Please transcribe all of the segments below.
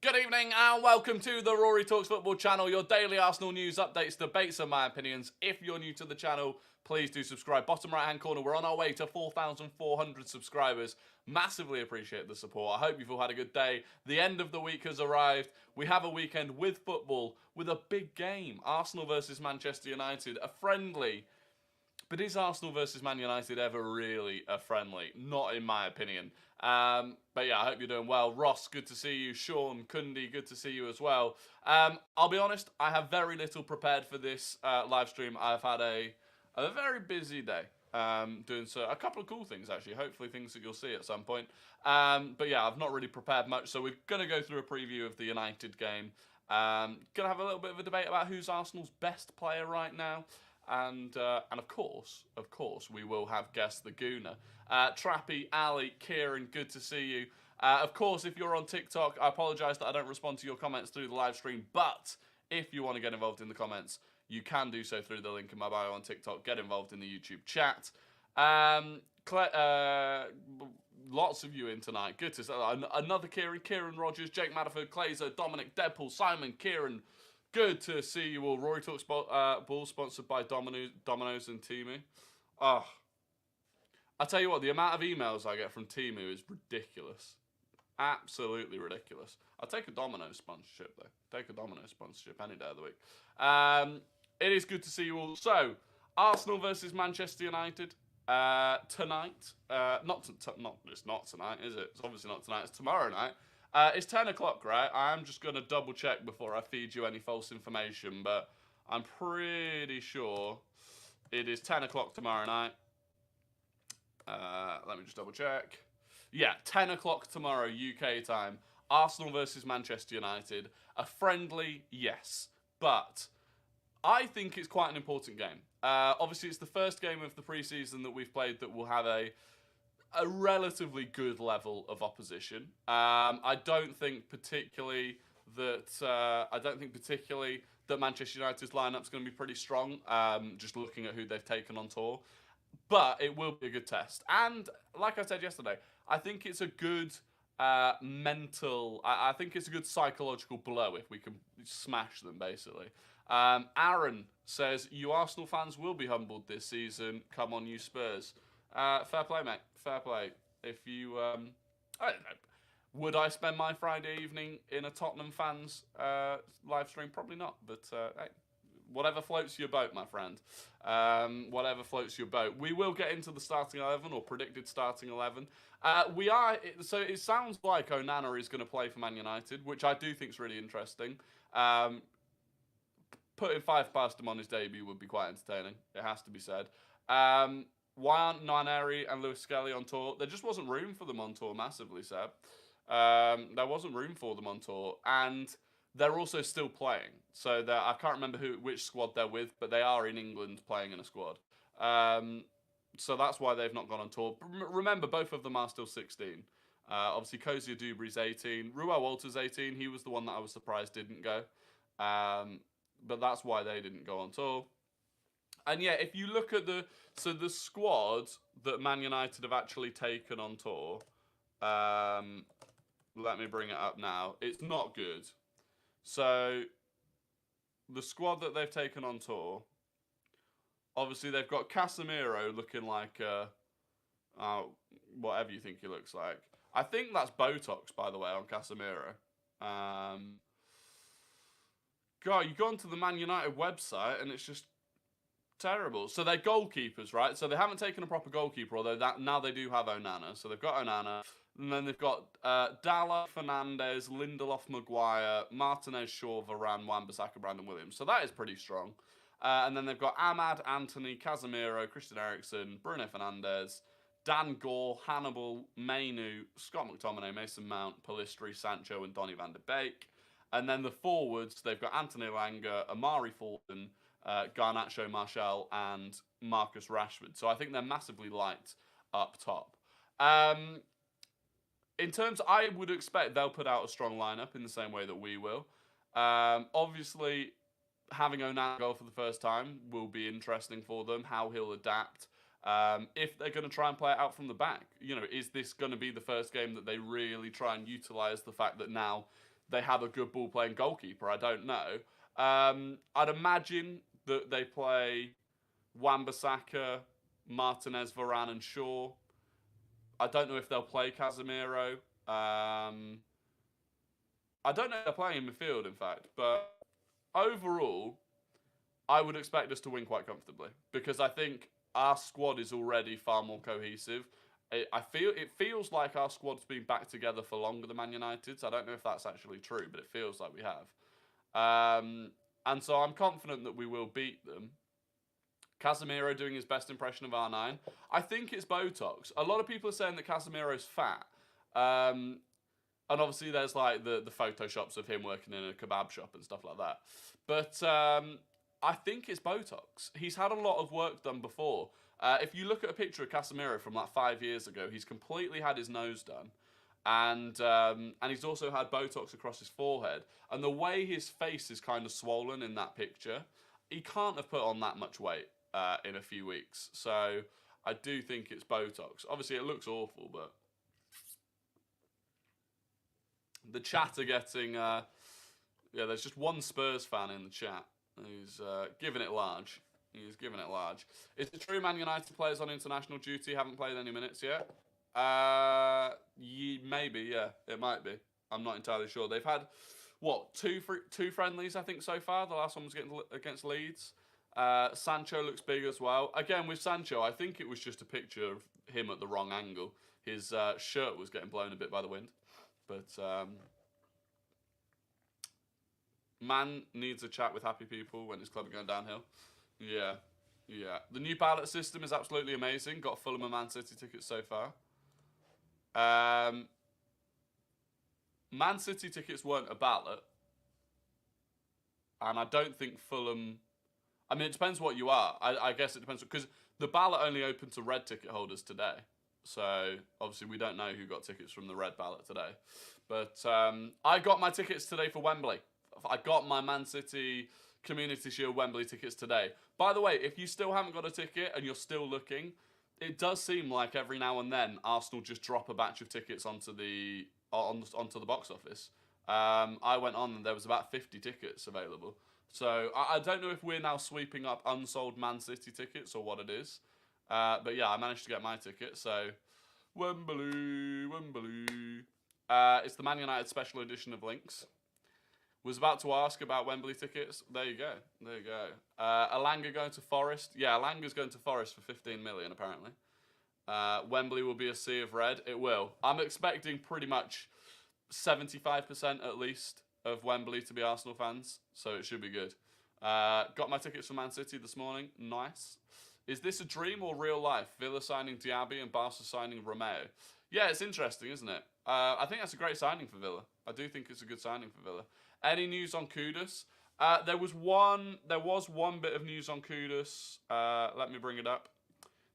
Good evening and welcome to the Rory Talks Football channel, your daily Arsenal news, updates, debates and my opinions. If you're new to the channel, please do subscribe. Bottom right hand corner, we're on our way to 4,400 subscribers. Massively appreciate the support. I hope you've all had a good day. The end of the week has arrived. We have a weekend with football, with a big game. Arsenal versus Manchester United, a friendly. But is Arsenal versus Man United ever really a friendly? Not in my opinion. But yeah, I hope you're doing well. Ross, good to see you. Sean, Kundi, good to see you as well. I'll be honest, I have very little prepared for this live stream. I've had a very busy day doing a couple of cool things, actually. Hopefully things that you'll see at some point. But yeah, I've not really prepared much. So we're going to go through a preview of the United game. Going to have a little bit of a debate about who's Arsenal's best player right now. And of course, we will have guest the Gooner. Trappy, Ali, Kieran, good to see you. Of course, if you're on TikTok, I apologise that I don't respond to your comments through the live stream, but if you want to get involved in the comments, you can do so through the link in my bio on TikTok. Get involved in the YouTube chat. Lots of you in tonight. Good to see. Another Kieran Rogers, Jake Madaford, Clayzo, Dominic, Deadpool, Simon, Kieran. Good to see you all. Rory Talks Ball, sponsored by Domino's and Temu. Oh, I tell you what, the amount of emails I get from Temu is ridiculous. Absolutely ridiculous. I'll take a Domino's sponsorship, though. Take a Domino's sponsorship any day of the week. It is good to see you all. So, Arsenal versus Manchester United tonight. It's not tonight, is it? It's obviously not tonight. It's tomorrow night. It's 10 o'clock, right? I'm just going to double check before I feed you any false information, but I'm pretty sure it is 10 o'clock tomorrow night. Let me just double check. Yeah, 10 o'clock tomorrow, UK time. Arsenal versus Manchester United. A friendly, yes. But I think it's quite an important game. Obviously, it's the first game of the pre-season that we've played that will have a relatively good level of opposition. I don't think particularly that Manchester United's lineup's going to be pretty strong. Just looking at who they've taken on tour, but it will be a good test. And like I said yesterday, I think it's a good mental. I think it's a good psychological blow if we can smash them. Basically, Aaron says, "You Arsenal fans will be humbled this season. Come on, you Spurs." Fair play, mate. Fair play. If you, I don't know. Would I spend my Friday evening in a Tottenham fans live stream? Probably not. But hey, whatever floats your boat, my friend. Whatever floats your boat. We will get into the starting 11 or predicted starting 11. So it sounds like Onana is going to play for Man United, which I do think is really interesting. Putting 5 past him on his debut would be quite entertaining. It has to be said. Why aren't Nwaneri and Lewis Skelly on tour? There just wasn't room for them on tour massively, Seb. There wasn't room for them on tour. And they're also still playing. So I can't remember which squad they're with, but they are in England playing in a squad. So that's why they've not gone on tour. Remember, both of them are still 16. Obviously, Kozia Dubri's 18. Ruel Walters 18. He was the one that I was surprised didn't go. But that's why they didn't go on tour. And yeah, if you look at the squad that Man United have actually taken on tour, let me bring it up now. It's not good. So the squad that they've taken on tour, obviously they've got Casemiro looking like whatever you think he looks like. I think that's Botox, by the way, on Casemiro. God, you go onto the Man United website and it's just terrible. So they're goalkeepers, right? So they haven't taken a proper goalkeeper, although now they do have Onana. So they've got Onana. And then they've got Dalla, Fernandes, Lindelof, Maguire, Martinez, Shaw, Varane, Wan-Bissaka, Brandon Williams. So that is pretty strong. And then they've got Ahmad, Anthony, Casemiro, Christian Eriksen, Bruno Fernandes, Dan Gore, Hannibal, Mainu, Scott McTominay, Mason Mount, Pellistri, Sancho, and Donny van de Beek. And then the forwards, they've got Anthony Elanga, Amari Fulton, Garnacho, Martial, and Marcus Rashford. So I think they're massively light up top. In terms, I would expect they'll put out a strong lineup in the same way that we will. Obviously, having Onana go for the first time will be interesting for them, how he'll adapt. If they're going to try and play it out from the back. You know, is this going to be the first game that they really try and utilise the fact that now they have a good ball-playing goalkeeper. I don't know. I'd imagine that they play Wan-Bissaka, Martinez, Varane, and Shaw. I don't know if they'll play Casemiro. I don't know if they're playing in midfield, in fact. But overall, I would expect us to win quite comfortably because I think our squad is already far more cohesive. It feels like our squad's been back together for longer than Man United's. I don't know if that's actually true, but it feels like we have. And so I'm confident that we will beat them. Casemiro doing his best impression of R9. I think it's Botox. A lot of people are saying that Casemiro's fat. And obviously there's like the photoshops of him working in a kebab shop and stuff like that. But I think it's Botox. He's had a lot of work done before. If you look at a picture of Casemiro from like 5 years ago, he's completely had his nose done. And he's also had Botox across his forehead. And the way his face is kind of swollen in that picture, he can't have put on that much weight in a few weeks. So I do think it's Botox. Obviously, it looks awful, but the chat are getting... yeah, there's just one Spurs fan in the chat who's giving it large. He's giving it large. Is it true Man United players on international duty haven't played any minutes yet? Maybe, yeah. It might be. I'm not entirely sure. They've had, what, two friendlies, I think, so far. The last one was against Leeds. Sancho looks big as well. Again, with Sancho, I think it was just a picture of him at the wrong angle. His shirt was getting blown a bit by the wind. But Man needs a chat with happy people when his club are going downhill. Yeah. The new ballot system is absolutely amazing. Got Fulham and Man City tickets so far. Man City tickets weren't a ballot. And I don't think Fulham... I mean, it depends what you are. I guess it depends. Because the ballot only opened to red ticket holders today. So, obviously, we don't know who got tickets from the red ballot today. But I got my tickets today for Wembley. I got my Man City Community Shield Wembley tickets today. By the way, if you still haven't got a ticket and you're still looking, it does seem like every now and then Arsenal just drop a batch of tickets onto the box office. I went on and there was about 50 tickets available. So I don't know if we're now sweeping up unsold Man City tickets or what it is. But yeah, I managed to get my ticket. So Wembley. It's the Man United special edition of Links. Was about to ask about Wembley tickets. There you go. Alanga going to Forest. Yeah, Alanga's going to Forest for 15 million, apparently. Wembley will be a sea of red. It will. I'm expecting pretty much 75% at least of Wembley to be Arsenal fans, so it should be good. Got my tickets for Man City this morning. Nice. Is this a dream or real life? Villa signing Diaby and Barca signing Romeo. Yeah, it's interesting, isn't it? I think that's a great signing for Villa. I do think it's a good signing for Villa. Any news on Kudus? There was one bit of news on Kudus. Let me bring it up.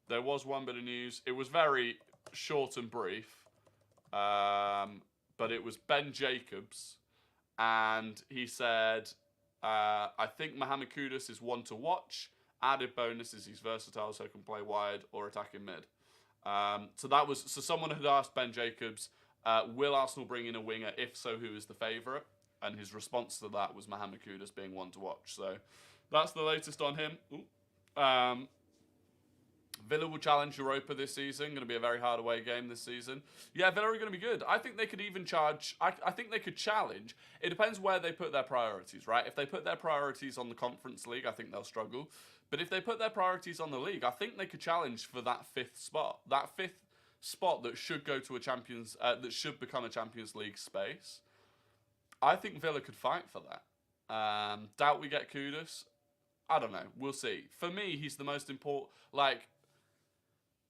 There was one bit of news. It was very short and brief. But it was Ben Jacobs. And he said, I think Mohamed Kudus is one to watch. Added bonus is he's versatile, so can play wide or attack in mid. So someone had asked Ben Jacobs, will Arsenal bring in a winger? If so, who is the favourite? And his response to that was Mohamed Kudus being one to watch. So that's the latest on him. Villa will challenge Europa this season. Going to be a very hard away game this season. Yeah, Villa are going to be good. I think they could even charge... I think they could challenge. It depends where they put their priorities, right? If they put their priorities on the Conference League, I think they'll struggle. But if they put their priorities on the league, I think they could challenge for that fifth spot. That fifth spot that should go to that should become a Champions League space. I think Villa could fight for that. Doubt we get Kudus. I don't know. We'll see. For me, he's the most important...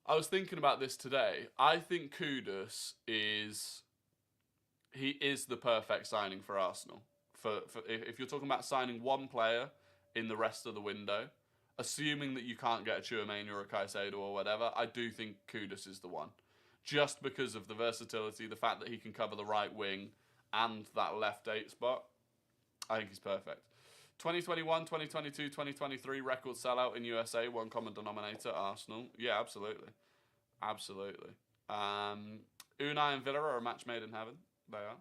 I was thinking about this today. I think Kudus is the perfect signing for Arsenal. If you're talking about signing one player in the rest of the window, assuming that you can't get a Tchouaméni or a Caicedo or whatever, I do think Kudus is the one. Just because of the versatility, the fact that he can cover the right wing and that left 8 spot, I think he's perfect. 2021, 2022, 2023 record sellout in USA, one common denominator, Arsenal. Yeah, absolutely. Unai and Villa are a match made in heaven. They are.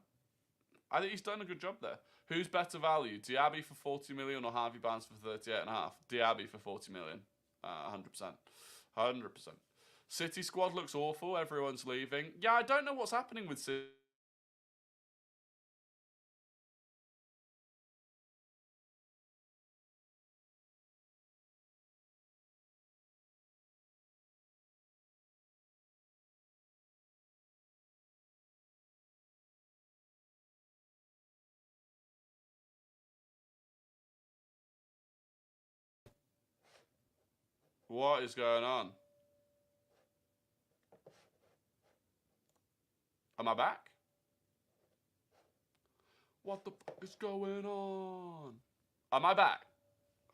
I think he's done a good job there. Who's better value, Diaby for 40 million or Harvey Barnes for 38.5? Diaby for 40 million, 100%, 100%. City squad looks awful. Everyone's leaving. Yeah, I don't know what's happening with City. What is going on? Am I back? What the fuck is going on? Am I back?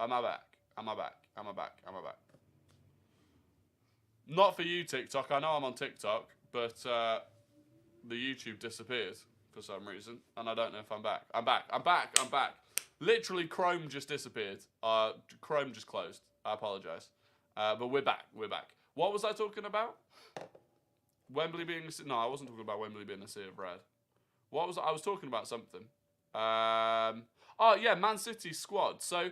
Am I back? Am I back? Am I back? Am I back? Not for you, TikTok. I know I'm on TikTok, but the YouTube disappeared for some reason, and I don't know if I'm back. I'm back. I'm back. I'm back. Literally, Chrome just disappeared. Chrome just closed. I apologise. But we're back. We're back. What was I talking about? Wembley being a... No, I wasn't talking about Wembley being a sea of red. What was I was talking about something. Oh, yeah, Man City's squad. So,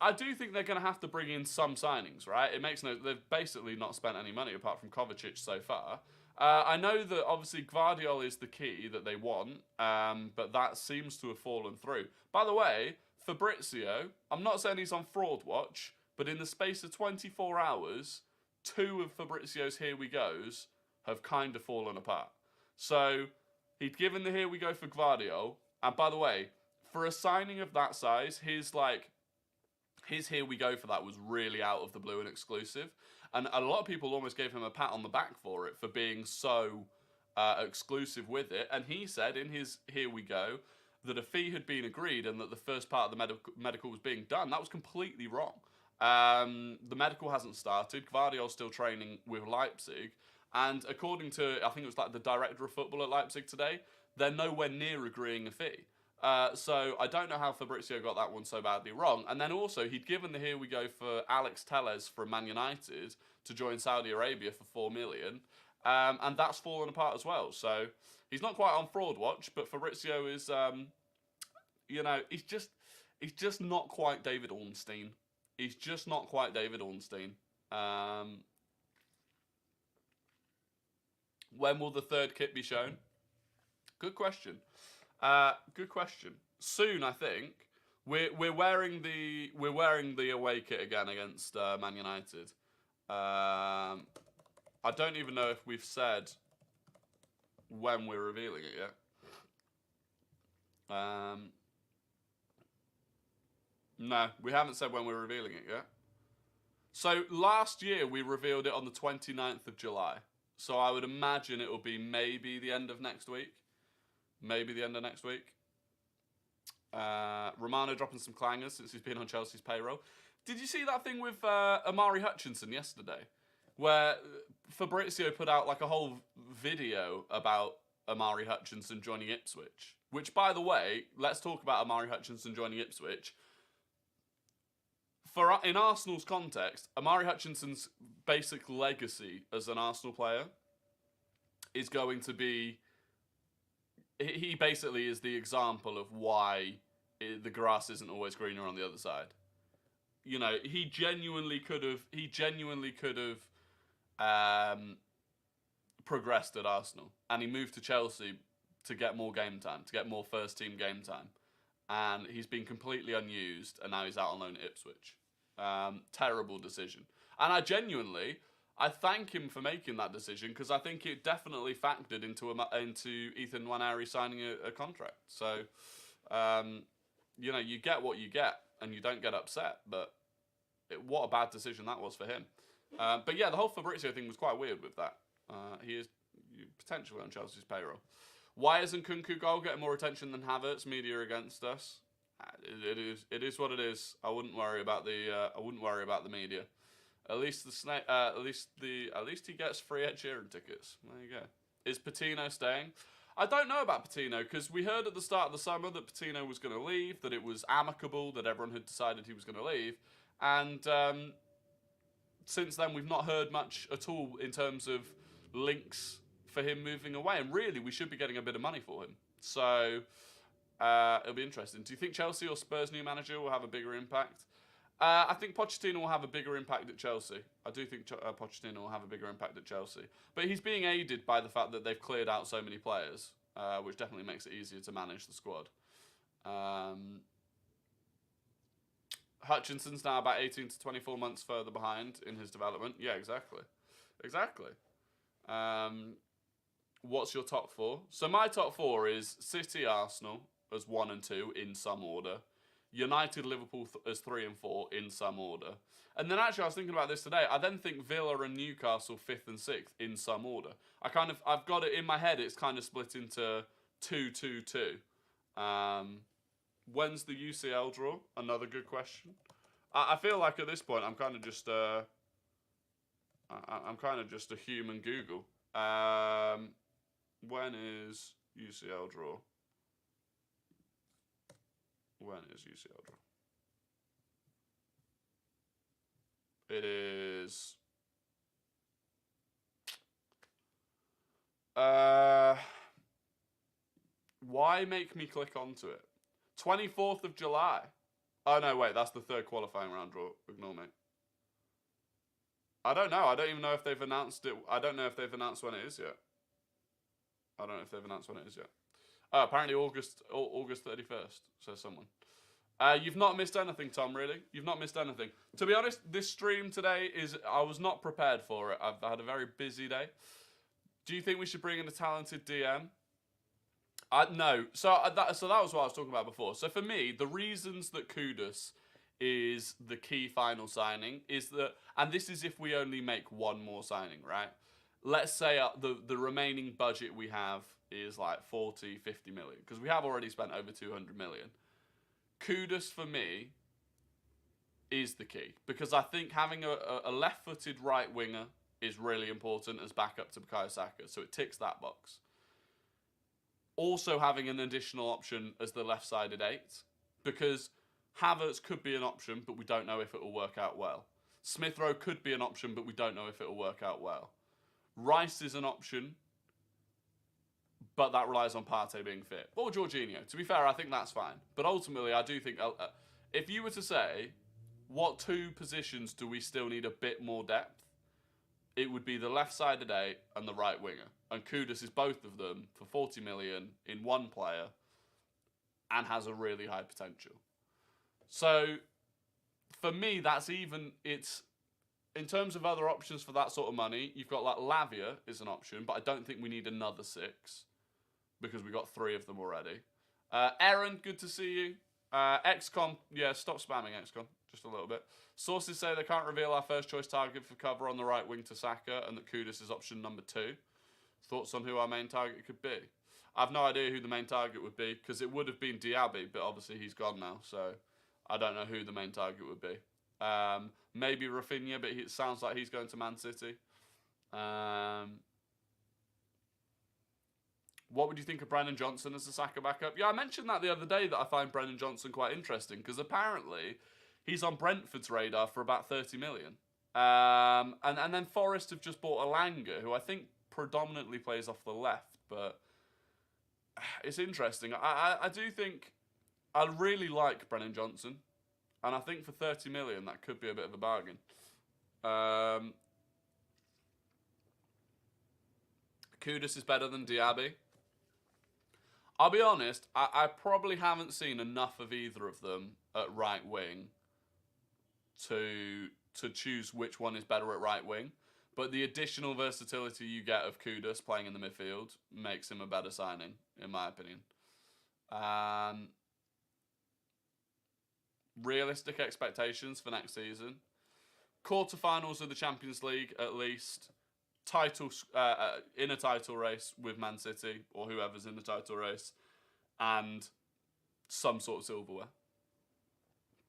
I do think they're going to have to bring in some signings, right? It makes no... They've basically not spent any money apart from Kovacic so far. I know that, obviously, Gvardiol is the key that they want, but that seems to have fallen through. By the way, Fabrizio, I'm not saying he's on fraud watch, but in the space of 24 hours, 2 of Fabrizio's Here We Goes have kind of fallen apart. So, he'd given the Here We Go for Gvardiol, and by the way, for a signing of that size, his Here We Go for that was really out of the blue and exclusive. And a lot of people almost gave him a pat on the back for it, for being so exclusive with it. And he said in his Here We Go that a fee had been agreed and that the first part of the medical was being done. That was completely wrong. The medical hasn't started. Gvardiol's still training with Leipzig. And according to, I think it was like the director of football at Leipzig today, they're nowhere near agreeing a fee. So I don't know how Fabrizio got that one so badly wrong. And then also, he'd given the Here We Go for Alex Telles from Man United to join Saudi Arabia for 4 million. And that's fallen apart as well. So he's not quite on fraud watch, but Fabrizio is, you know, he's just not quite David Ornstein. He's just not quite David Ornstein. When will the third kit be shown? Good question. Good question. Soon, I think. We're wearing the away kit again against Man United. I don't even know if we've said when we're revealing it yet. No, we haven't said when we're revealing it yet. So last year we revealed it on the 29th of July. So I would imagine it will be maybe the end of next week. Maybe the end of next week. Romano dropping some clangers since he's been on Chelsea's payroll. Did you see that thing with Amari Hutchinson yesterday? Where Fabrizio put out like a whole video about Amari Hutchinson joining Ipswich. Which, by the way, let's talk about Amari Hutchinson joining Ipswich. In Arsenal's context, Amari Hutchinson's basic legacy as an Arsenal player is going to be... He basically is the example of why the grass isn't always greener on the other side. You know, he genuinely could have progressed at Arsenal, and he moved to Chelsea to get more game time, to get more first team game time, and he's been completely unused, and now he's out on loan at Ipswich. Terrible decision, and I thank him for making that decision, because I think it definitely factored into Ethan Nwaneri signing a contract. So, you know, you get what you get, and you don't get upset. But what a bad decision that was for him. But yeah, the whole Fabrizio thing was quite weird with that. He is potentially on Chelsea's payroll. Why isn't Kunku goal getting more attention than Havertz? Media against us. It is what it is. I wouldn't worry about the media. At least he gets free Ed Sheeran tickets. There you go. Is Patino staying? I don't know about Patino, because we heard at the start of the summer that Patino was going to leave, that it was amicable, that everyone had decided he was going to leave, and since then we've not heard much at all in terms of links for him moving away. And really, we should be getting a bit of money for him, So it'll be interesting. Do you think Chelsea or Spurs' new manager will have a bigger impact? I think Pochettino will have a bigger impact at Chelsea. I do think Pochettino will have a bigger impact at Chelsea. But he's being aided by the fact that they've cleared out so many players, which definitely makes it easier to manage the squad. Hutchinson's now about 18 to 24 months further behind in his development. Yeah, exactly. What's your top four? So my top four is City, Arsenal as 1 and 2 in some order. United, Liverpool as 3 and 4 in some order. And then actually I was thinking about this today. I then think Villa and Newcastle 5th and 6th in some order. I've got it in my head. It's kind of split into 2-2-2. When's the UCL draw? Another good question. I feel like at this point I'm kind of just a human Google. When is UCL draw? When is UCL draw? It is. Why make me click onto it? 24th of July. Oh no, wait, that's the third qualifying round draw. Ignore me. I don't know. I don't even know if they've announced it. I don't know if they've announced when it is yet. Oh, apparently August 31st, says someone. You've not missed anything, Tom, really. You've not missed anything. To be honest, this stream today I was not prepared for it. I've had a very busy day. Do you think we should bring in a talented DM? No. So that was what I was talking about before. So for me, the reasons that Kudus is the key final signing is that, and this is if we only make one more signing, right? Let's say the remaining budget we have is like 40, 50 million, because we have already spent over 200 million. Kudus, for me, is the key, because I think having a left-footed right winger is really important as backup to Bukayo Saka, so it ticks that box. Also having an additional option as the left-sided 8, because Havertz could be an option, but we don't know if it will work out well. Smith Rowe could be an option, but we don't know if it will work out well. Rice is an option, but that relies on Partey being fit. Or Jorginho. To be fair, I think that's fine. But ultimately, I do think, if you were to say, what 2 positions do we still need a bit more depth? It would be the left-sided 8 and the right winger. And Kudus is both of them for 40 million in one player and has a really high potential. So, for me, it's... In terms of other options for that sort of money, you've got like Lavia is an option, but I don't think we need another 6 because we got 3 of them already. Aaron, good to see you. XCOM, yeah, stop spamming XCOM just a little bit. Sources say they can't reveal our first choice target for cover on the right wing to Saka, and that Kudus is option number 2. Thoughts on who our main target could be? I have no idea who the main target would be, because it would have been Diaby, but obviously he's gone now, so I don't know who the main target would be. Maybe Rafinha, but it sounds like he's going to Man City. What would you think of Brennan Johnson as a Saka backup? Yeah, I mentioned that the other day that I find Brennan Johnson quite interesting, because apparently he's on Brentford's radar for about 30 million. And then Forest have just bought Elanga, who I think predominantly plays off the left, but it's interesting. I do think I really like Brennan Johnson. And I think for 30 million, that could be a bit of a bargain. Kudus is better than Diaby. I'll be honest, I probably haven't seen enough of either of them at right wing to choose which one is better at right wing. But the additional versatility you get of Kudus playing in the midfield makes him a better signing, in my opinion. Realistic expectations for next season. Quarterfinals of the Champions League, at least. In a title race with Man City, or whoever's in the title race. And some sort of silverware.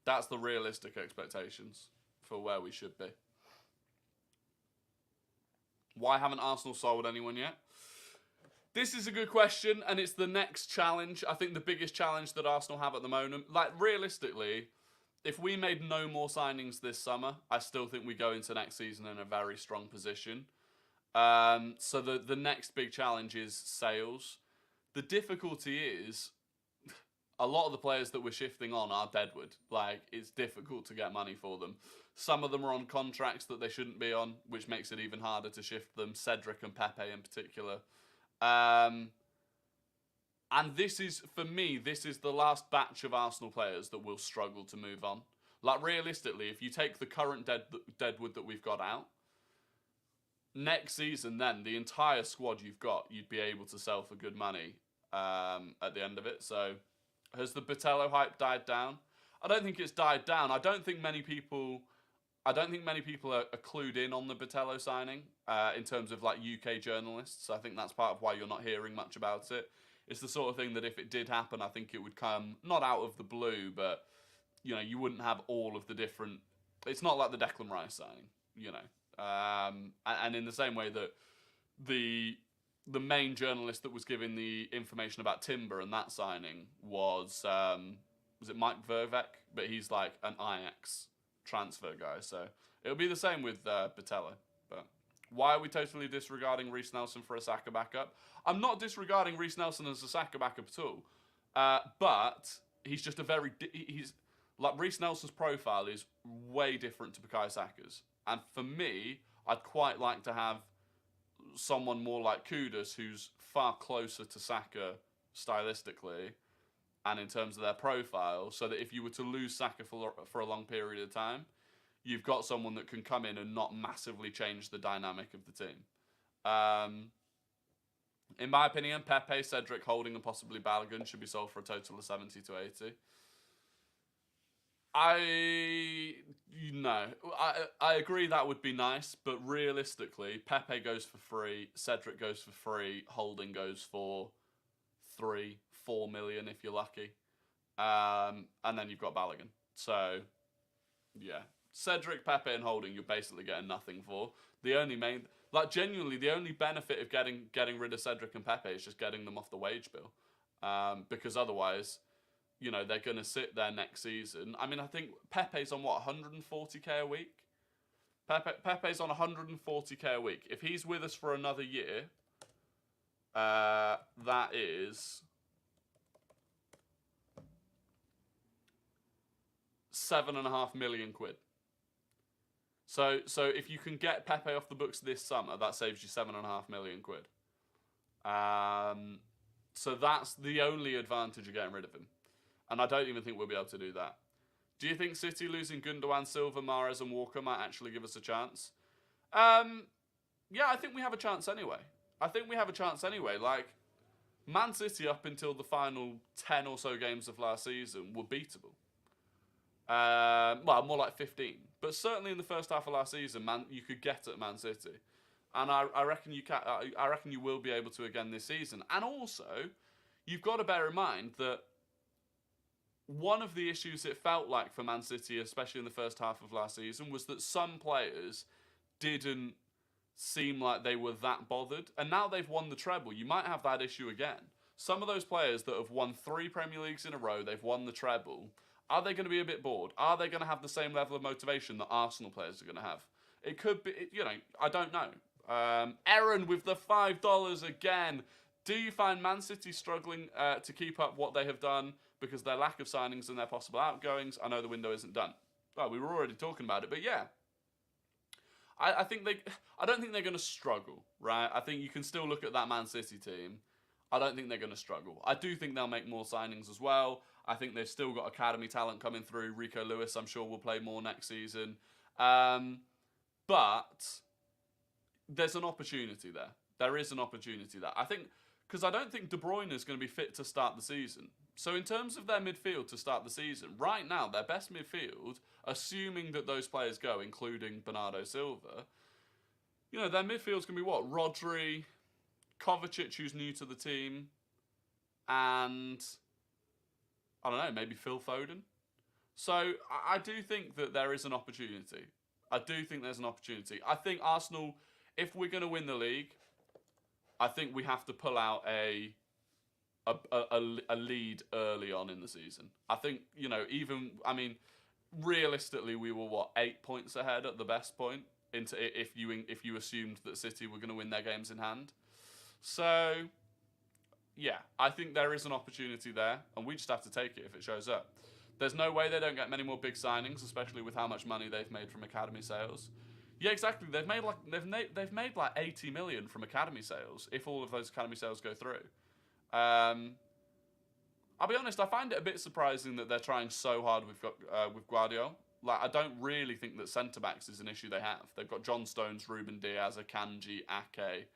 That's the realistic expectations for where we should be. Why haven't Arsenal sold anyone yet? This is a good question, and it's the next challenge. I think the biggest challenge that Arsenal have at the moment. Like, realistically, if we made no more signings this summer, I still think we go into next season in a very strong position. So the next big challenge is sales. The difficulty is a lot of the players that we're shifting on are deadwood. Like, it's difficult to get money for them. Some of them are on contracts that they shouldn't be on, which makes it even harder to shift them. Cedric and Pepe in particular. And this is, for me, this is the last batch of Arsenal players that will struggle to move on. Like, realistically, if you take the current deadwood that we've got out, next season then, the entire squad you've got, you'd be able to sell for good money at the end of it. So, has the Botello hype died down? I don't think it's died down. I don't think many people are clued in on the Botello signing in terms of like UK journalists. I think that's part of why you're not hearing much about it. It's the sort of thing that if it did happen, I think it would come not out of the blue, but you know, you wouldn't have all of the different. It's not like the Declan Rice signing, you know, and in the same way that the main journalist that was giving the information about Timber and that signing was it Mike Vervek? But he's like an Ajax transfer guy, so it'll be the same with Botello. But why are we totally disregarding Reece Nelson for a Saka backup? I'm not disregarding Reece Nelson as a Saka backup at all, but he's just he's like Reece Nelson's profile is way different to Bukayo Saka's, and for me, I'd quite like to have someone more like Kudus, who's far closer to Saka stylistically and in terms of their profile, so that if you were to lose Saka for a long period of time, you've got someone that can come in and not massively change the dynamic of the team. In my opinion, Pepe, Cedric, Holding, and possibly Balogun should be sold for a total of 70 to 80. I agree that would be nice, but realistically, Pepe goes for free, Cedric goes for free, Holding goes for 3-4 million if you're lucky, and then you've got Balogun. So, yeah, Cedric, Pepe, and Holding, you're basically getting nothing for. Genuinely, the only benefit of getting rid of Cedric and Pepe is just getting them off the wage bill, because otherwise, you know, they're going to sit there next season. I mean, I think Pepe's on, 140k a week? Pepe's on 140k a week. If he's with us for another year, that is £7.5 million. So if you can get Pepe off the books this summer, that saves you £7.5 million. So that's the only advantage of getting rid of him. And I don't even think we'll be able to do that. Do you think City losing Gundogan, Silva, Mahrez and Walker might actually give us a chance? Yeah, I think we have a chance anyway. Like, Man City up until the final 10 or so games of last season were beatable. Well, more like 15. But certainly in the first half of last season, you could get at Man City. And I reckon you can. I reckon you will be able to again this season. And also, you've got to bear in mind that one of the issues it felt like for Man City, especially in the first half of last season, was that some players didn't seem like they were that bothered. And now they've won the treble, you might have that issue again. Some of those players that have won 3 Premier Leagues in a row, they've won the treble, are they going to be a bit bored? Are they going to have the same level of motivation that Arsenal players are going to have? It could be, you know, I don't know. Aaron with the $5 again. Do you find Man City struggling to keep up what they have done because of their lack of signings and their possible outgoings? I know the window isn't done. Well, we were already talking about it, but yeah. I don't think they're going to struggle, right? I think you can still look at that Man City team. I don't think they're going to struggle. I do think they'll make more signings as well. I think they've still got academy talent coming through. Rico Lewis, I'm sure, will play more next season. But there's an opportunity there. There is an opportunity there. I think, because I don't think De Bruyne is going to be fit to start the season. So in terms of their midfield to start the season, right now, their best midfield, assuming that those players go, including Bernardo Silva, you know, their midfield's going to be what? Rodri, Kovacic, who's new to the team, and I don't know, maybe Phil Foden. So I do think that there is an opportunity. I do think there's an opportunity. I think Arsenal, if we're going to win the league, I think we have to pull out a lead early on in the season. I think, you know, realistically, we were 8 points ahead at the best point if you assumed that City were going to win their games in hand. So yeah, I think there is an opportunity there, and we just have to take it if it shows up. There's no way they don't get many more big signings, especially with how much money they've made from academy sales. Yeah, exactly. They've made like 80 million from academy sales if all of those academy sales go through. I'll be honest, I find it a bit surprising that they're trying so hard with Guardiola. Like, I don't really think that centre backs is an issue they have. They've got John Stones, Ruben Diaz, Akanji, Ake.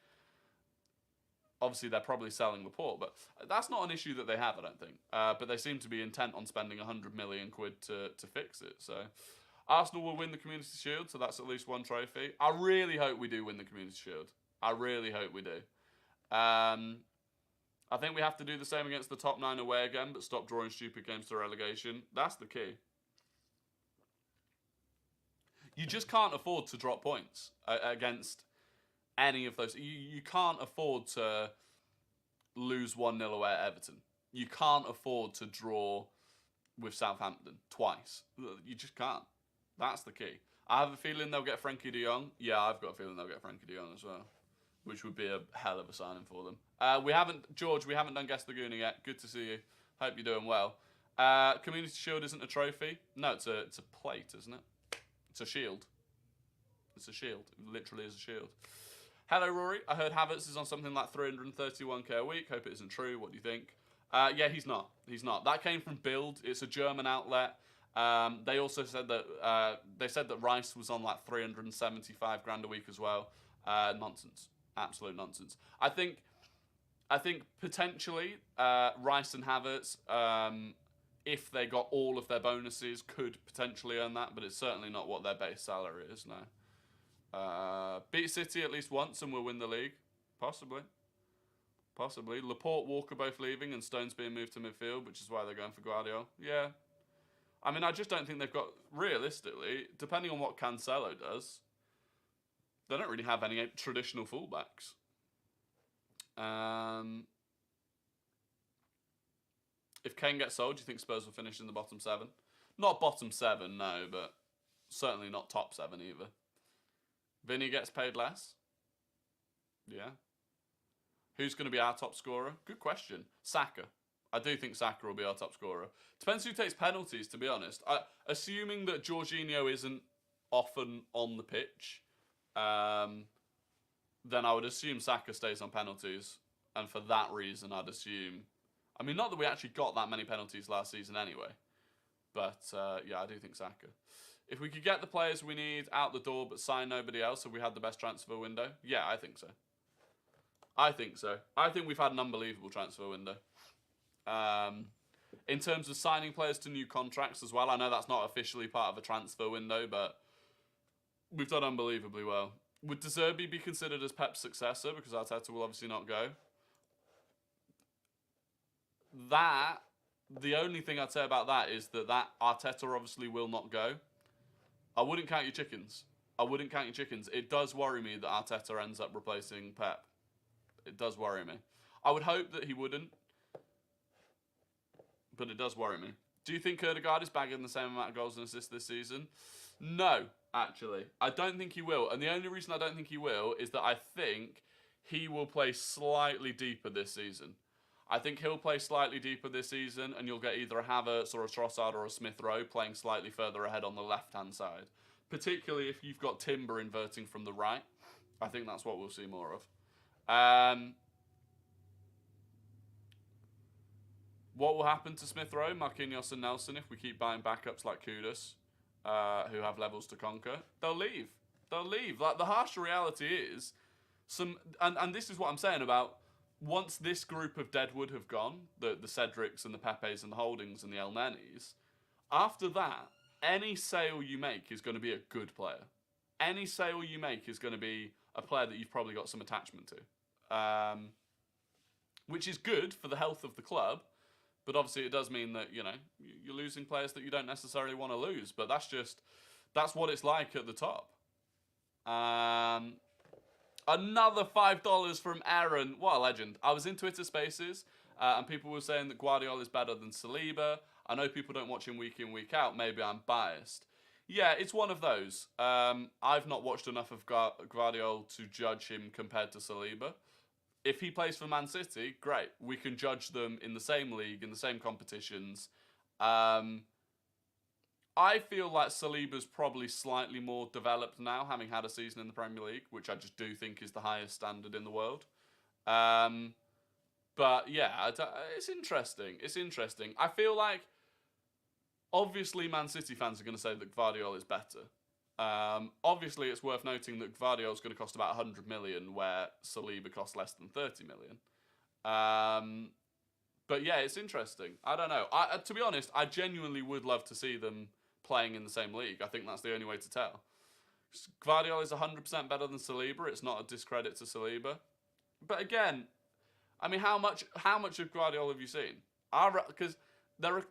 Obviously, they're probably selling Laporte, but that's not an issue that they have, I don't think. But they seem to be intent on spending 100 million quid to fix it. So, Arsenal will win the Community Shield, so that's at least one trophy. I really hope we do win the Community Shield. I really hope we do. I think we have to do the same against the top 9 away again, but stop drawing stupid games to relegation. That's the key. You just can't afford to drop points against any of those. You can't afford to lose 1-0 away at Everton. You can't afford to draw with Southampton twice. You just can't. That's the key. I have a feeling they'll get Frankie de Jong. Yeah, I've got a feeling they'll get Frankie de Jong as well, which would be a hell of a signing for them. George, we haven't done Guess the Gooner yet. Good to see you. Hope you're doing well. Community Shield isn't a trophy. No, it's a plate, isn't it? It's a shield. It's a shield. It literally is a shield. Hello, Rory. I heard Havertz is on something like 331k a week. Hope it isn't true. What do you think? Yeah, he's not. He's not. That came from Bild. It's a German outlet. They also said that Rice was on like 375 grand a week as well. Nonsense. Absolute nonsense. I think potentially Rice and Havertz, if they got all of their bonuses, could potentially earn that, but it's certainly not what their base salary is, no. Beat City at least once and we'll win the league. Possibly. Possibly. Laporte, Walker both leaving and Stones being moved to midfield, which is why they're going for Guardiola. Yeah. I mean, I just don't think they've got, realistically, depending on what Cancelo does, they don't really have any traditional fullbacks. If Kane gets sold, do you think Spurs will finish in the bottom 7? Not bottom 7, no, but certainly not top 7 either. Vinny gets paid less? Yeah. Who's going to be our top scorer? Good question. Saka. I do think Saka will be our top scorer. Depends who takes penalties, to be honest. Assuming that Jorginho isn't often on the pitch, then I would assume Saka stays on penalties. And for that reason, I'd assume... I mean, not that we actually got that many penalties last season anyway. But, yeah, I do think Saka. If we could get the players we need out the door but sign nobody else, have we had the best transfer window? Yeah, I think so. I think so. I think we've had an unbelievable transfer window. In terms of signing players to new contracts as well, I know that's not officially part of a transfer window, but we've done unbelievably well. Would De Zerbi be considered as Pep's successor? Because Arteta will obviously not go. The only thing I'd say about that is that Arteta obviously will not go. I wouldn't count your chickens. I wouldn't count your chickens. It does worry me that Arteta ends up replacing Pep. It does worry me. I would hope that he wouldn't, but it does worry me. Do you think Odegaard is bagging the same amount of goals and assists this season? No, actually. I don't think he will. And the only reason I don't think he will is that I think he will play slightly deeper this season. I think he'll play slightly deeper this season, and you'll get either a Havertz or a Trossard or a Smith Rowe playing slightly further ahead on the left-hand side. Particularly if you've got Timber inverting from the right. I think that's what we'll see more of. What will happen to Smith Rowe, Marquinhos and Nelson if we keep buying backups like Kudus, who have levels to conquer? They'll leave. They'll leave. Like, the harsh reality is, and this is what I'm saying about, once this group of Deadwood have gone, the Cedrics and the Pepes and the Holdings and the El Nenis, after that, any sale you make is going to be a good player. Any sale you make is going to be a player that you've probably got some attachment to. Which is good for the health of the club, but obviously it does mean that, you know, you're losing players that you don't necessarily want to lose, but that's what it's like at the top. Another $5 from Aaron. What a legend. I was in Twitter Spaces, and people were saying that Guardiola is better than Saliba. I know people don't watch him week in, week out. Maybe I'm biased. Yeah, it's one of those. I've not watched enough of Guardiola to judge him compared to Saliba. If he plays for Man City, great. We can judge them in the same league, in the same competitions. I feel like Saliba's probably slightly more developed now, having had a season in the Premier League, which I just do think is the highest standard in the world. But yeah, it's interesting. It's interesting. I feel like, obviously, Man City fans are going to say that Gvardiol is better. Obviously, it's worth noting that Gvardiol is going to cost about 100 million, where Saliba costs less than 30 million. But yeah, it's interesting. I don't know. To be honest, I genuinely would love to see them playing in the same league. I think that's the only way to tell. Gvardiol is 100% better than Saliba. It's not a discredit to Saliba. But again, I mean, how much of Gvardiol have you seen? Because there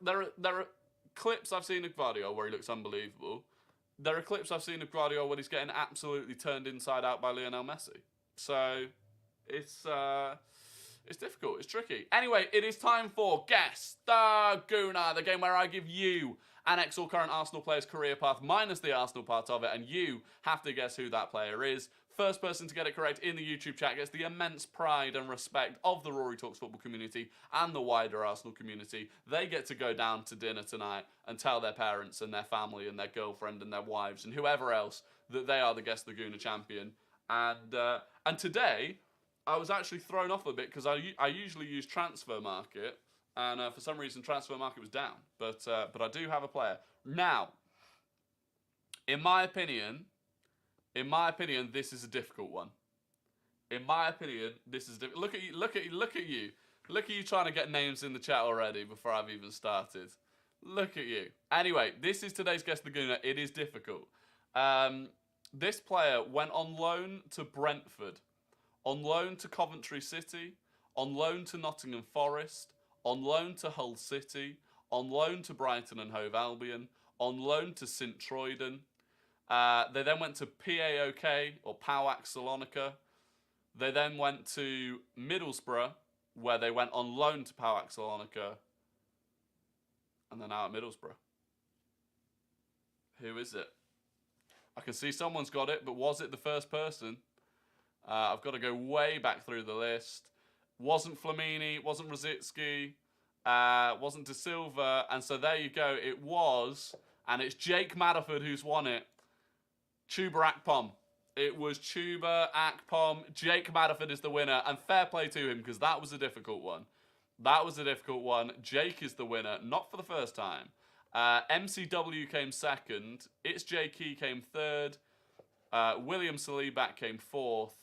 are clips I've seen of Gvardiol where he looks unbelievable. There are clips I've seen of Gvardiol when he's getting absolutely turned inside out by Lionel Messi. So it's difficult. It's tricky. Anyway, it is time for Guess the Gooner, the game where I give you an ex or current Arsenal player's career path minus the Arsenal part of it, and you have to guess who that player is. First person to get it correct in the YouTube chat gets the immense pride and respect of the Rory Talks Football community and the wider Arsenal community. They get to go down to dinner tonight and tell their parents and their family and their girlfriend and their wives and whoever else that they are the Guess the Gooner champion. And today, I was actually thrown off a bit because I usually use Transfermarkt, and for some reason Transfermarkt was down. But I do have a player. Now, in my opinion, this is a difficult one. In my opinion, this is look at you trying to get names in the chat already before I've even started. Look at you. Anyway, this is today's Guess the Gooner. It is difficult. This player went on loan to Brentford, on loan to Coventry City, on loan to Nottingham Forest, on loan to Hull City, on loan to Brighton and Hove Albion, on loan to St Troiden. They then went to PAOK, or PAOK Salonika. They then went to Middlesbrough, where they went on loan to PAOK Salonika. And they're now at Middlesbrough. Who is it? I can see someone's got it, but was it the first person? I've got to go way back through the list. Wasn't Flamini, wasn't Rosicki, wasn't De Silva, and so there you go. It was, and it's Jake Madaford who's won it. Chuba Akpom. It was Chuba Akpom. Jake Madaford is the winner, and fair play to him because that was a difficult one. That was a difficult one. Jake is the winner, not for the first time. MCW came second. It's J.K. came third. William Saliba came fourth.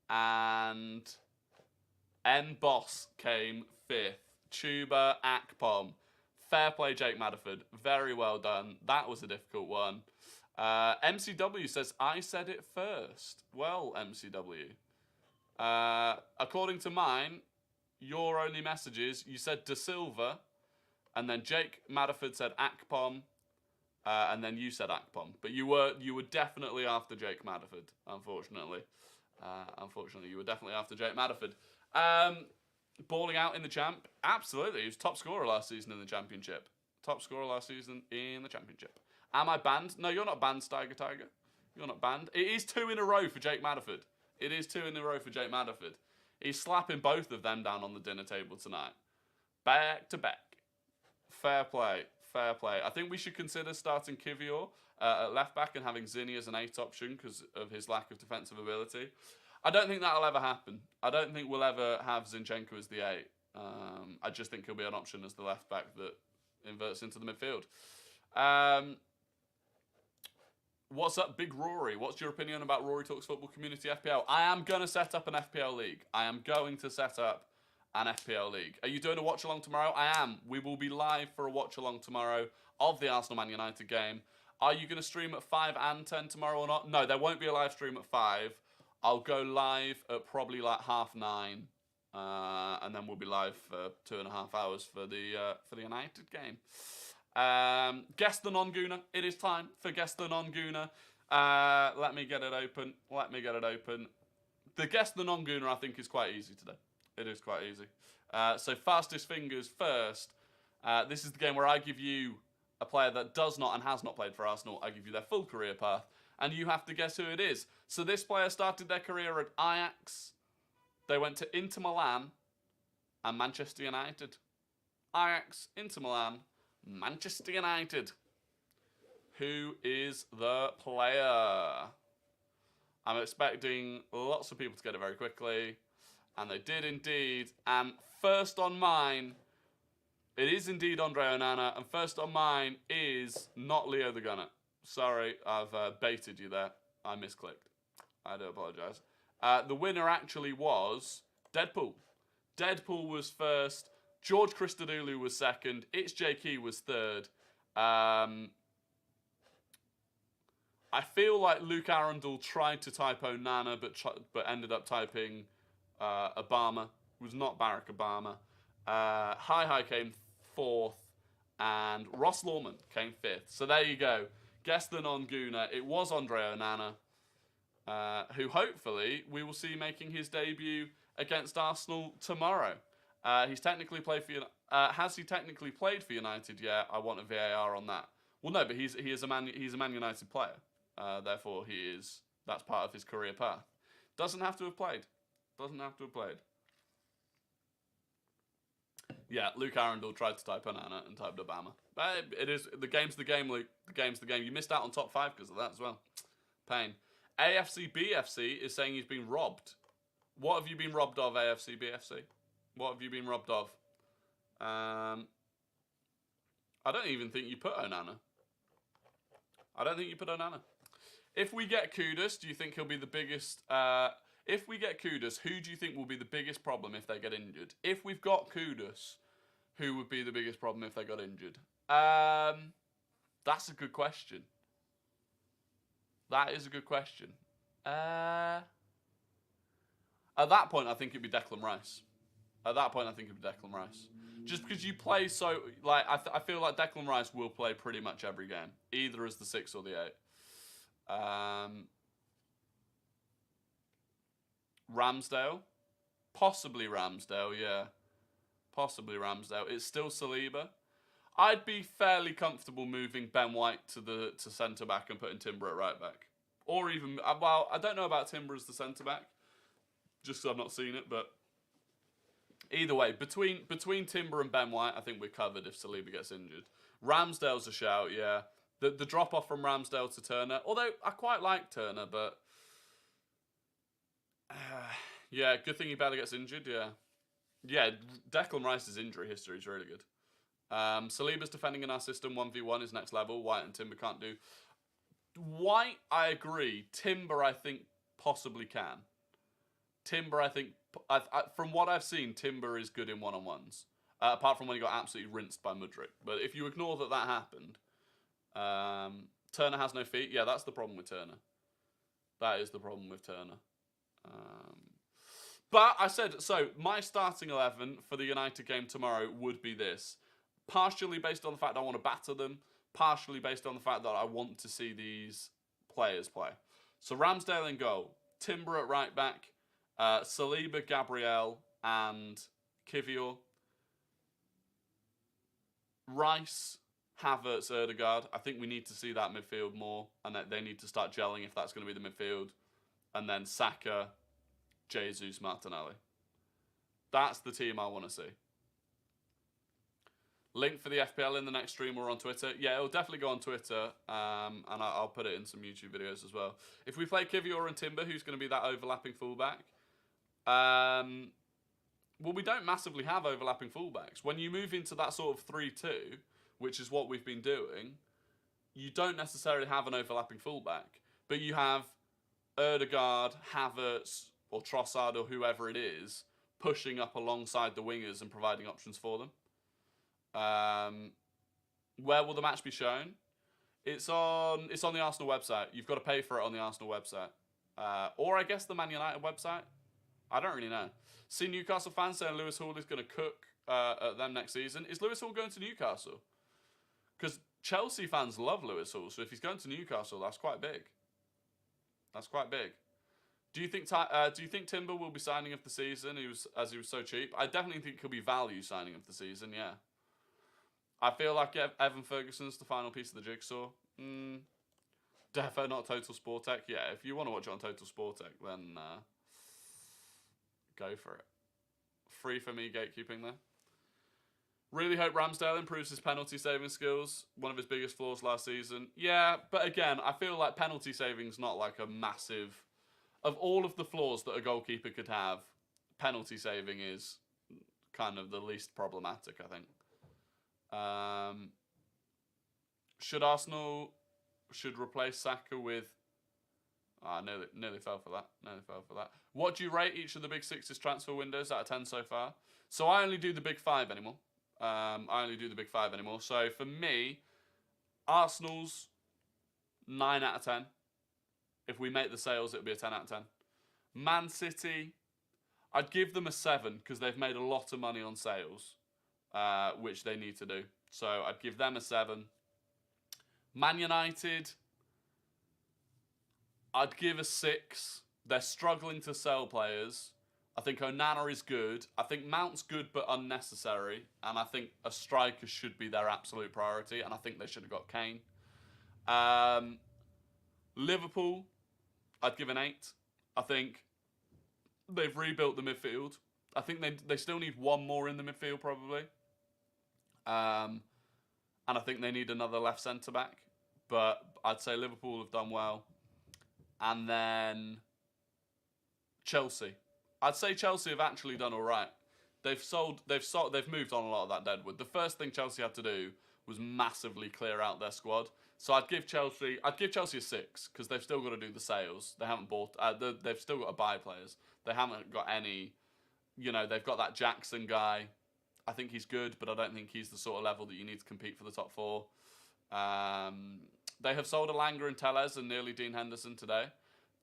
And N. Boss came fifth. Chuba Akpom. Fair play, Jake Madaford. Very well done. That was a difficult one. MCW says, I said it first. Well, MCW. According to mine, your only messages, you said De Silva, and then Jake Madaford said Akpom, and then you said Akpom. But you were definitely after Jake Madaford, unfortunately. Unfortunately, you were definitely after Jake Madaford. Balling out in the champ? Absolutely. He was top scorer last season in the championship. Top scorer last season in the championship. Am I banned? No, you're not banned, Tiger. You're not banned. It is 2 in a row for Jake Madaford. It is 2 in a row for Jake Madaford. He's slapping both of them down on the dinner table tonight. Back to back. Fair play. Fair play. I think we should consider starting Kivior at left back and having Zinni as an 8 option because of his lack of defensive ability. I don't think that'll ever happen. I don't think we'll ever have Zinchenko as the 8. I just think he'll be an option as the left back that inverts into the midfield. What's up, Big Rory? What's your opinion about Rory Talks Football Community FPL? I am going to set up an FPL league. I am going to set up an FPL league. Are you doing a watch along tomorrow? I am. We will be live for a watch along tomorrow of the Arsenal Man United game. Are you going to stream at 5 and 10 tomorrow or not? No, there won't be a live stream at 5. I'll go live at probably like 9:30, and then we'll be live for 2.5 hours for the United game. Guess the non-Gooner. It is time for Guess the non-Gooner. Let me get it open. The Guess the non-Gooner I think is quite easy today. It is quite easy. So fastest fingers first. This is the game where I give you a player that does not and has not played for Arsenal. I give you their full career path, and you have to guess who it is. So this player started their career at Ajax, They went to Inter Milan and Manchester United. Ajax, Inter Milan, Manchester United. Who is the player? I'm expecting lots of people to get it very quickly. And they did indeed. And first on mine, it is indeed Andre Onana. And first on mine is not Leo the Gunner. Sorry, I've baited you there. I misclicked. I do apologise. The winner actually was Deadpool. Deadpool was first. George Christodoulou was second. It's J.K. was third. I feel like Luke Arundel tried to type Onana, but ended up typing Obama. It was not Barack Obama. Hi came fourth, and Ross Lawman came fifth. So there you go. Guess the non-Gooner. It was Andre Onana, who hopefully we will see making his debut against Arsenal tomorrow. He's technically played for has he technically played for United yet? I want a VAR on that. Well, no, but he's a Man United player. Therefore, that's part of his career path. Doesn't have to have played. Yeah, Luke Arundel tried to type Onana and typed Obama. But it is the game's the game, Luke. The game's the game. You missed out on top 5 because of that as well. Pain. AFC BFC is saying he's been robbed. What have you been robbed of, AFC BFC? What have you been robbed of? I don't even think you put Onana. If we get Kudus, do you think he'll be the biggest... if we get Kudus, who do you think will be the biggest problem if they get injured? If we've got Kudus, who would be the biggest problem if they got injured? That's a good question. That is a good question. At that point, I think it'd be Declan Rice. Just because you play so... Like, I feel like Declan Rice will play pretty much every game. Either as the 6 or the 8. Ramsdale? Possibly Ramsdale, yeah. It's still Saliba. I'd be fairly comfortable moving Ben White to centre-back and putting Timber at right-back. Or even... Well, I don't know about Timber as the centre-back. Just because I've not seen it, but... Either way, between Timber and Ben White, I think we're covered if Saliba gets injured. Ramsdale's a shout, yeah. The drop-off from Ramsdale to Turner, although I quite like Turner, but... yeah, good thing he barely gets injured, yeah. Yeah, Declan Rice's injury history is really good. Saliba's defending in our system, 1v1 is next level. White and Timber can't do. White, I agree. Timber, I think, possibly can. Timber, I think... from what I've seen, Timber is good in one-on-ones. Apart from when he got absolutely rinsed by Mudryk. But if you ignore that happened... Turner has no feet. Yeah, that's the problem with Turner. That is the problem with Turner. But I said, so my starting 11 for the United game tomorrow would be this. Partially based on the fact I want to batter them. Partially based on the fact that I want to see these players play. So Ramsdale in goal. Timber at right back. Saliba, Gabriel, and Kivior. Rice, Havertz, Ødegaard. I think we need to see that midfield more, and that they need to start gelling if that's going to be the midfield. And then Saka, Jesus, Martinelli. That's the team I want to see. Link for the FPL in the next stream or on Twitter. Yeah, it'll definitely go on Twitter, and I'll put it in some YouTube videos as well. If we play Kivior and Timber, who's going to be that overlapping fullback? Well, we don't massively have overlapping fullbacks. When you move into that sort of 3-2, which is what we've been doing, you don't necessarily have an overlapping fullback. But you have Ødegaard, Havertz, or Trossard, or whoever it is, pushing up alongside the wingers and providing options for them. Where will the match be shown? It's on the Arsenal website. You've got to pay for it on the Arsenal website. Or I guess the Man United website. I don't really know. See Newcastle fans saying Lewis Hall is going to cook at them next season. Is Lewis Hall going to Newcastle? Because Chelsea fans love Lewis Hall, so if he's going to Newcastle, that's quite big. Do you think Timber will be signing of the season? He was so cheap. I definitely think he'll be value signing of the season. Yeah. I feel like Evan Ferguson's the final piece of the jigsaw. Defo not Total Sportec. Yeah, if you want to watch it on Total Sportec, then Go for it. Free for me gatekeeping there. Really hope Ramsdale improves his penalty saving skills. One of his biggest flaws last season. Yeah, but again, I feel like penalty saving's not like a massive... Of all of the flaws that a goalkeeper could have, penalty saving is kind of the least problematic, I think. Should Arsenal replace Saka with... nearly fell for that. Nearly fell for that. What do you rate each of the big six's transfer windows out of 10 so far? So I only do the big five anymore. So for me, Arsenal's 9 out of 10. If we make the sales, it'll be a 10 out of 10. Man City, I'd give them a 7 because they've made a lot of money on sales, which they need to do. So I'd give them a 7. Man United, I'd give a 6. They're struggling to sell players. I think Onana is good. I think Mount's good but unnecessary. And I think a striker should be their absolute priority. And I think they should have got Kane. Liverpool, I'd give an 8. I think they've rebuilt the midfield. I think they still need one more in the midfield probably. And I think they need another left centre-back. But I'd say Liverpool have done well. And then Chelsea. I'd say Chelsea have actually done all right. They've moved on a lot of that deadwood. The first thing Chelsea had to do was massively clear out their squad. So I'd give Chelsea a 6 because they've still got to do the sales. They haven't bought. They've still got to buy players. They haven't got any. They've got that Jackson guy. I think he's good, but I don't think he's the sort of level that you need to compete for the top 4. They have sold Elanga and Telles and nearly Dean Henderson today.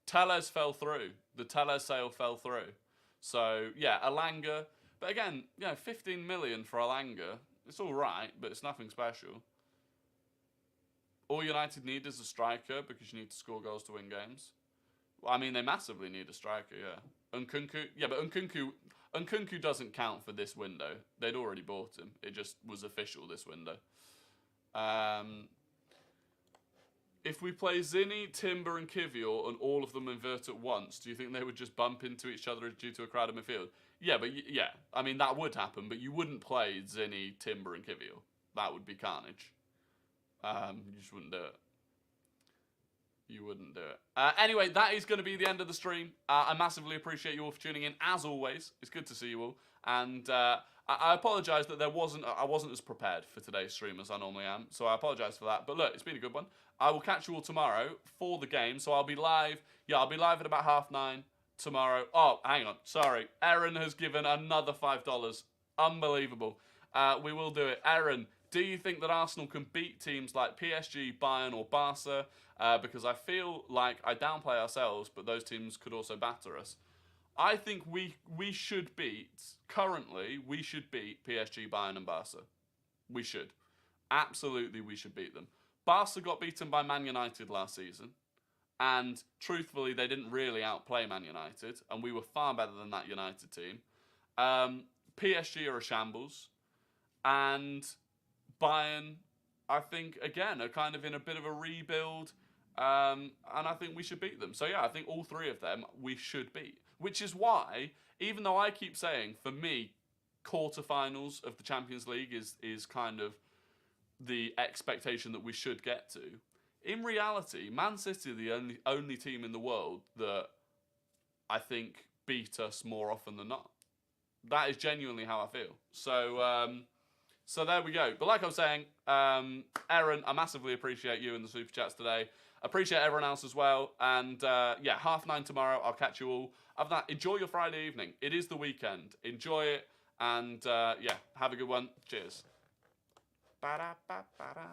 Telles fell through. The Telles sale fell through. So, yeah, Elanga. But again, 15 million for Elanga. It's all right, but it's nothing special. All United need is a striker because you need to score goals to win games. Well, I mean, they massively need a striker, yeah. Nkunku, yeah, but Nkunku doesn't count for this window. They'd already bought him. It just was official this window. If we play Zinni, Timber and Kivior and all of them invert at once, do you think they would just bump into each other due to a crowded midfield? Yeah, but yeah, I mean, that would happen, but you wouldn't play Zinni, Timber and Kivior. That would be carnage. You just wouldn't do it. You wouldn't do it. Anyway, that is going to be the end of the stream. I massively appreciate you all for tuning in. As always, it's good to see you all. And I apologise that I wasn't as prepared for today's stream as I normally am. So I apologise for that. But look, it's been a good one. I will catch you all tomorrow for the game. So I'll be live. Yeah, I'll be live at about 9:30 tomorrow. Oh, hang on. Sorry. Aaron has given another $5. Unbelievable. We will do it. Aaron, do you think that Arsenal can beat teams like PSG, Bayern or Barca? Because I feel like I downplay ourselves, but those teams could also batter us. I think we should beat, currently, we should beat PSG, Bayern and Barca. We should. Absolutely, we should beat them. Barca got beaten by Man United last season. And truthfully, they didn't really outplay Man United. And we were far better than that United team. PSG are a shambles. And Bayern, I think, again, are kind of in a bit of a rebuild. And I think we should beat them. So, yeah, I think all three of them we should beat. Which is why, even though I keep saying, for me, quarterfinals of the Champions League is kind of the expectation that we should get to. In reality, Man City are the only team in the world that I think beat us more often than not. That is genuinely how I feel. So there we go. But like I was saying, Aaron, I massively appreciate you in the Super Chats today. Appreciate everyone else as well. And yeah, 9:30 tomorrow. I'll catch you all. Other than that, enjoy your Friday evening. It is the weekend. Enjoy it. And yeah, have a good one. Cheers. Ba-da-ba-ba-da.